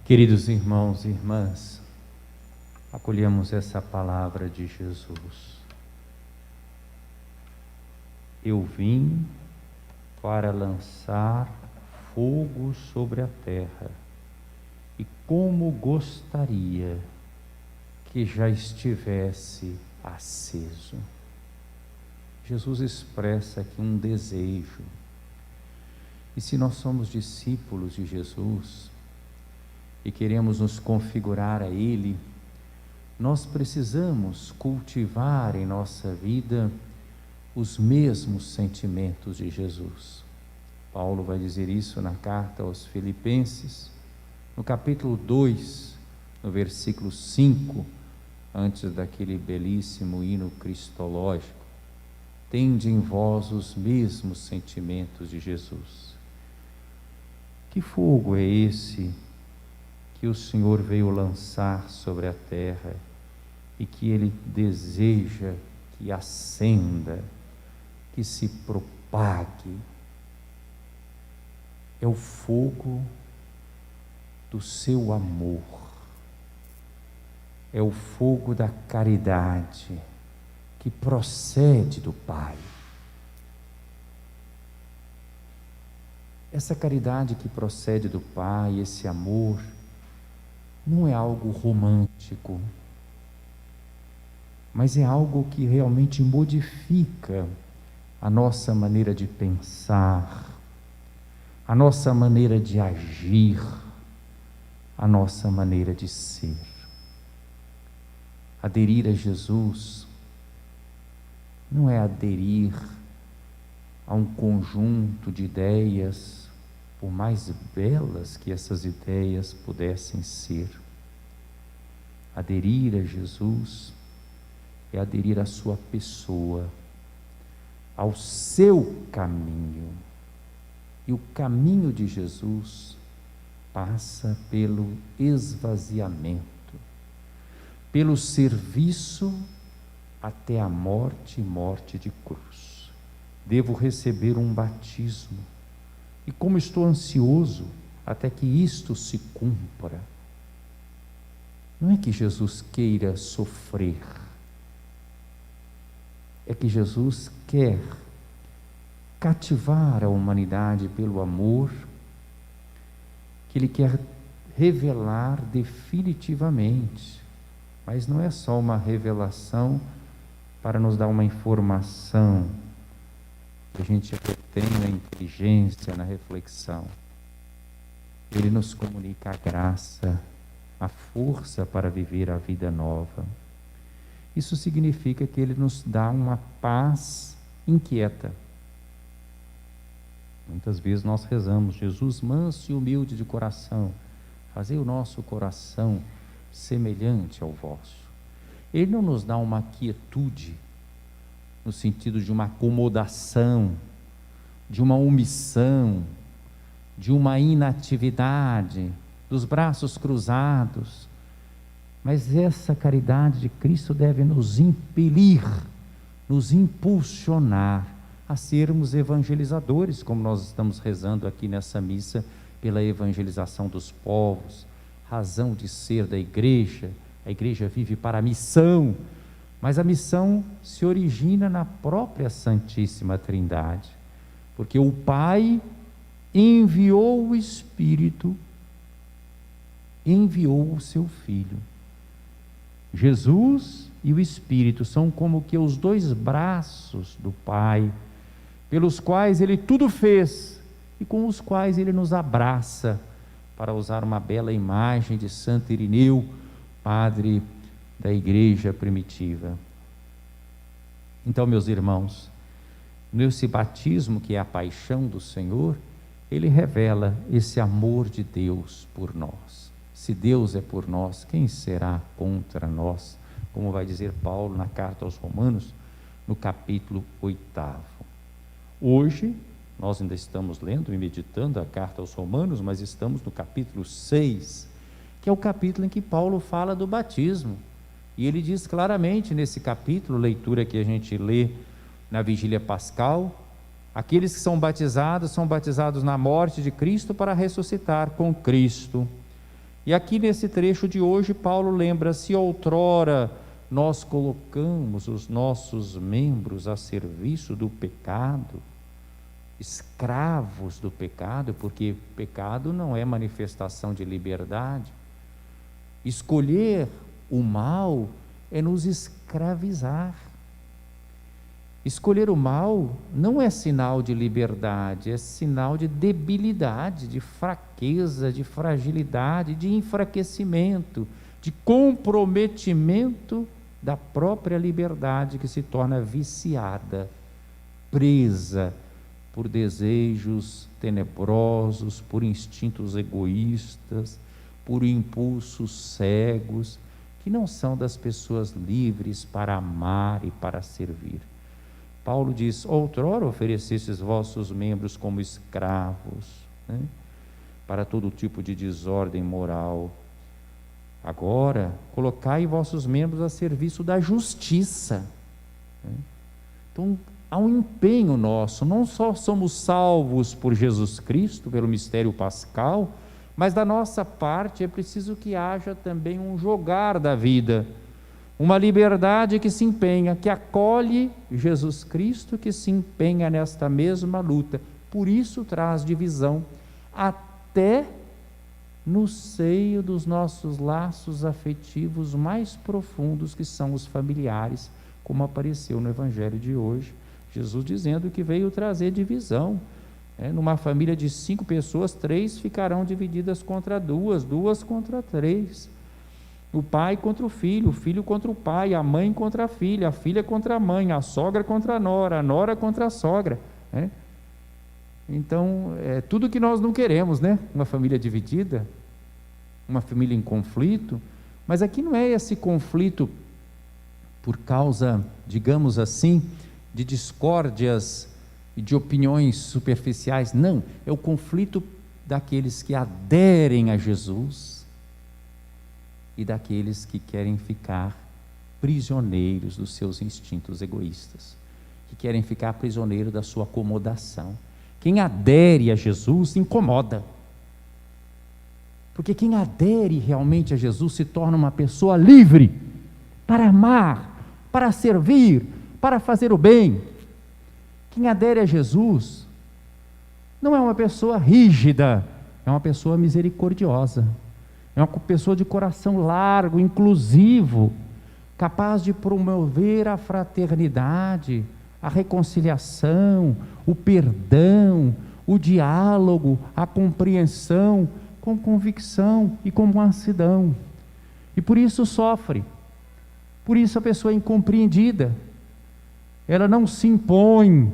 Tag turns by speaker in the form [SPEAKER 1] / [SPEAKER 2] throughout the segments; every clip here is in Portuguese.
[SPEAKER 1] Queridos irmãos e irmãs, acolhemos essa palavra de Jesus. Eu vim para lançar fogo sobre a terra, e como gostaria que já estivesse aceso. Jesus expressa aqui um desejo. E se nós somos discípulos de Jesus e queremos nos configurar a Ele, nós precisamos cultivar em nossa vida os mesmos sentimentos de Jesus. Paulo vai dizer isso na carta aos Filipenses, no capítulo 2, no versículo 5, antes daquele belíssimo hino cristológico: tende em vós os mesmos sentimentos de Jesus. Que fogo é esse que o Senhor veio lançar sobre a terra e que Ele deseja que acenda, que se propague? É o fogo do seu amor, é o fogo da caridade que procede do Pai. Essa caridade que procede do Pai, esse amor, não é algo romântico, mas é algo que realmente modifica a nossa maneira de pensar, a nossa maneira de agir, a nossa maneira de ser. Aderir a Jesus não é aderir a um conjunto de ideias, por mais belas que essas ideias pudessem ser. Aderir a Jesus é aderir à sua pessoa, ao seu caminho. E o caminho de Jesus passa pelo esvaziamento, pelo serviço até a morte e morte de cruz. Devo receber um batismo, e como estou ansioso até que isto se cumpra. Não é que Jesus queira sofrer, é que Jesus quer cativar a humanidade pelo amor que Ele quer revelar definitivamente. Mas não é só uma revelação para nos dar uma informação que a gente retém na inteligência, na reflexão. Ele nos comunica a graça, a força para viver a vida nova. Isso significa que Ele nos dá uma paz inquieta. Muitas vezes nós rezamos: Jesus manso e humilde de coração, fazei o nosso coração semelhante ao vosso. Ele não nos dá uma quietude no sentido de uma acomodação, de uma omissão, de uma inatividade, dos braços cruzados. Mas essa caridade de Cristo deve nos impelir, nos impulsionar a sermos evangelizadores, como nós estamos rezando aqui nessa missa, pela evangelização dos povos, razão de ser da igreja. A igreja vive para a missão, mas a missão se origina na própria Santíssima Trindade, porque o Pai enviou o Espírito, enviou o seu Filho. Jesus e o Espírito são como que os dois braços do Pai, pelos quais Ele tudo fez e com os quais Ele nos abraça, para usar uma bela imagem de Santo Irineu, padre da igreja primitiva. Então, meus irmãos, nesse batismo, que é a paixão do Senhor, Ele revela esse amor de Deus por nós. Se Deus é por nós, quem será contra nós? Como vai dizer Paulo na carta aos Romanos, no capítulo 8. Hoje, nós ainda estamos lendo e meditando a carta aos Romanos, mas estamos no capítulo 6, que é o capítulo em que Paulo fala do batismo. E ele diz claramente nesse capítulo, leitura que a gente lê na vigília pascal: aqueles que são batizados na morte de Cristo para ressuscitar com Cristo. E aqui nesse trecho de hoje, Paulo lembra: se outrora nós colocamos os nossos membros a serviço do pecado, escravos do pecado, porque pecado não é manifestação de liberdade. Escolher o mal é nos escravizar. Escolher o mal não é sinal de liberdade, é sinal de debilidade, de fraqueza, de fragilidade, de enfraquecimento, de comprometimento da própria liberdade, que se torna viciada, presa por desejos tenebrosos, por instintos egoístas, por impulsos cegos, que não são das pessoas livres para amar e para servir. Paulo diz: outrora oferecestes vossos membros como escravos, né, para todo tipo de desordem moral. Agora, colocai vossos membros a serviço da justiça. Então, há um empenho nosso, não só somos salvos por Jesus Cristo, pelo mistério pascal, mas da nossa parte é preciso que haja também um jogar da vida, uma liberdade que se empenha, que acolhe Jesus Cristo, que se empenha nesta mesma luta. Por isso traz divisão, até no seio dos nossos laços afetivos mais profundos, que são os familiares, como apareceu no Evangelho de hoje. Jesus dizendo que veio trazer divisão. Numa família de 5 pessoas, 3 ficarão divididas contra 2, 2 contra 3. O pai contra o filho contra o pai, a mãe contra a filha contra a mãe, a sogra contra a nora contra a sogra. Então, é tudo que nós não queremos, né? Uma família dividida, uma família em conflito. Mas aqui não é esse conflito por causa, digamos assim, de discórdias e de opiniões superficiais. Não, é o conflito daqueles que aderem a Jesus e daqueles que querem ficar prisioneiros dos seus instintos egoístas, que querem ficar prisioneiros da sua acomodação. Quem adere a Jesus se incomoda, porque quem adere realmente a Jesus se torna uma pessoa livre para amar, para servir, para fazer o bem. Quem adere a Jesus não é uma pessoa rígida, é uma pessoa misericordiosa, é uma pessoa de coração largo, inclusivo, capaz de promover a fraternidade, a reconciliação, o perdão, o diálogo, a compreensão, com convicção e com mansidão. E por isso sofre, por isso a pessoa é incompreendida. Ela não se impõe,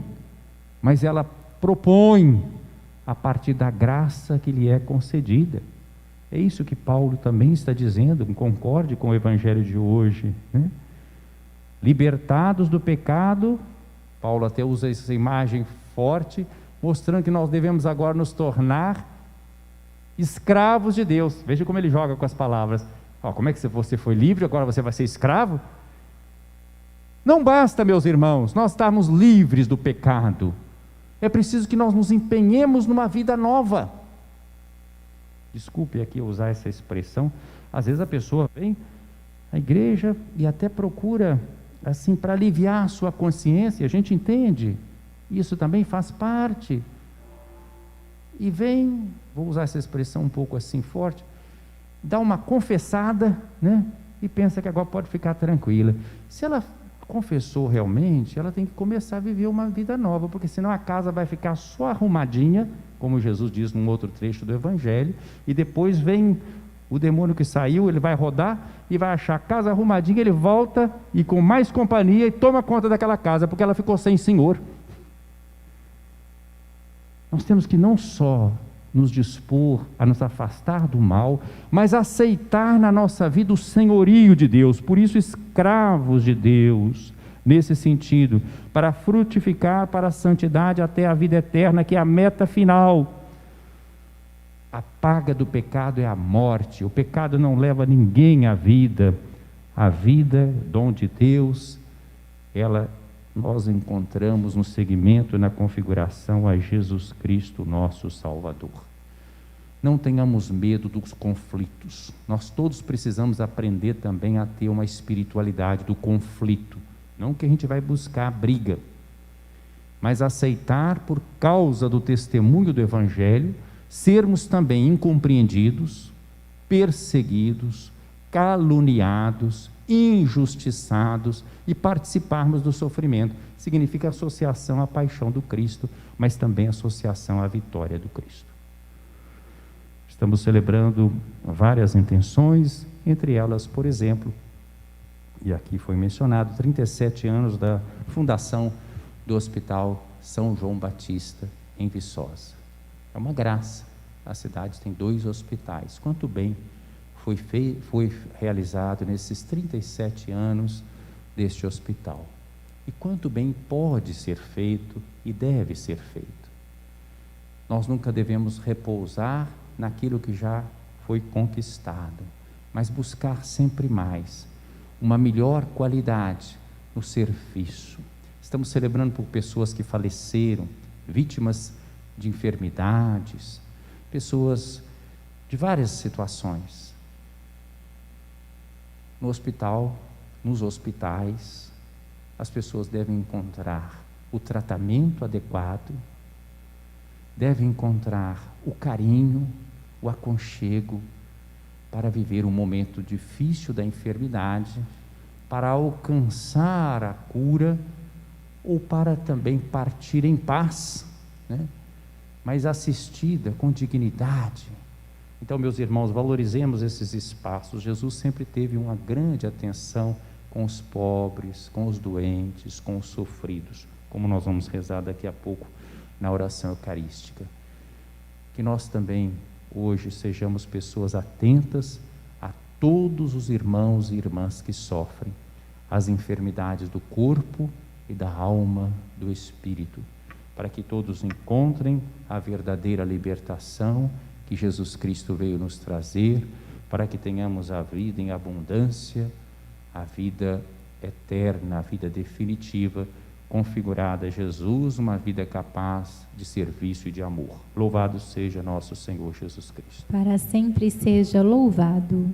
[SPEAKER 1] mas ela propõe a partir da graça que lhe é concedida. É isso que Paulo também está dizendo, concorde com o Evangelho de hoje, né? Libertados do pecado, Paulo até usa essa imagem forte, mostrando que nós devemos agora nos tornar escravos de Deus. Veja como ele joga com as palavras. Como é que você foi livre, agora você vai ser escravo? Não basta, meus irmãos, nós estarmos livres do pecado. É preciso que nós nos empenhemos numa vida nova. Desculpe aqui usar essa expressão. Às vezes a pessoa vem à igreja e até procura, assim, para aliviar a sua consciência. A gente entende, isso também faz parte. E vem, vou usar essa expressão um pouco assim forte, dá uma confessada, né? E pensa que agora pode ficar tranquila. Se ela confessou realmente, ela tem que começar a viver uma vida nova, porque senão a casa vai ficar só arrumadinha, como Jesus diz num outro trecho do Evangelho, e depois vem o demônio que saiu, ele vai rodar e vai achar a casa arrumadinha, ele volta e com mais companhia e toma conta daquela casa, porque ela ficou sem senhor. Nós temos que não só nos dispor a nos afastar do mal, mas aceitar na nossa vida o senhorio de Deus. Por isso, escravos de Deus, nesse sentido, para frutificar para a santidade até a vida eterna, que é a meta final. A paga do pecado é a morte. O pecado não leva ninguém à vida. A vida, dom de Deus, nós encontramos no segmento, na configuração a Jesus Cristo, nosso Salvador. Não tenhamos medo dos conflitos. Nós todos precisamos aprender também a ter uma espiritualidade do conflito. Não que a gente vai buscar briga, mas aceitar, por causa do testemunho do Evangelho, sermos também incompreendidos, perseguidos, caluniados, injustiçados e participarmos do sofrimento. Significa associação à paixão do Cristo, mas também associação à vitória do Cristo. Estamos celebrando várias intenções, entre elas, por exemplo, e aqui foi mencionado, 37 anos da fundação do Hospital São João Batista, em Viçosa. É uma graça, a cidade tem 2 hospitais. Quanto bem foi realizado nesses 37 anos deste hospital. E quanto bem pode ser feito e deve ser feito. Nós nunca devemos repousar naquilo que já foi conquistado, mas buscar sempre mais, uma melhor qualidade no serviço. Estamos celebrando por pessoas que faleceram, vítimas de enfermidades, pessoas de várias situações. No hospital, nos hospitais, as pessoas devem encontrar o tratamento adequado, devem encontrar o carinho, o aconchego para viver um momento difícil da enfermidade, para alcançar a cura ou para também partir em paz, né? Mas assistida com dignidade. Então, meus irmãos, valorizemos esses espaços. Jesus sempre teve uma grande atenção com os pobres, com os doentes, com os sofridos, como nós vamos rezar daqui a pouco na oração eucarística. Que nós também hoje sejamos pessoas atentas a todos os irmãos e irmãs que sofrem as enfermidades do corpo e da alma, do espírito, para que todos encontrem a verdadeira libertação que Jesus Cristo veio nos trazer, para que tenhamos a vida em abundância, a vida eterna, a vida definitiva, configurada a Jesus, uma vida capaz de serviço e de amor. Louvado seja nosso Senhor Jesus Cristo.
[SPEAKER 2] Para sempre seja louvado.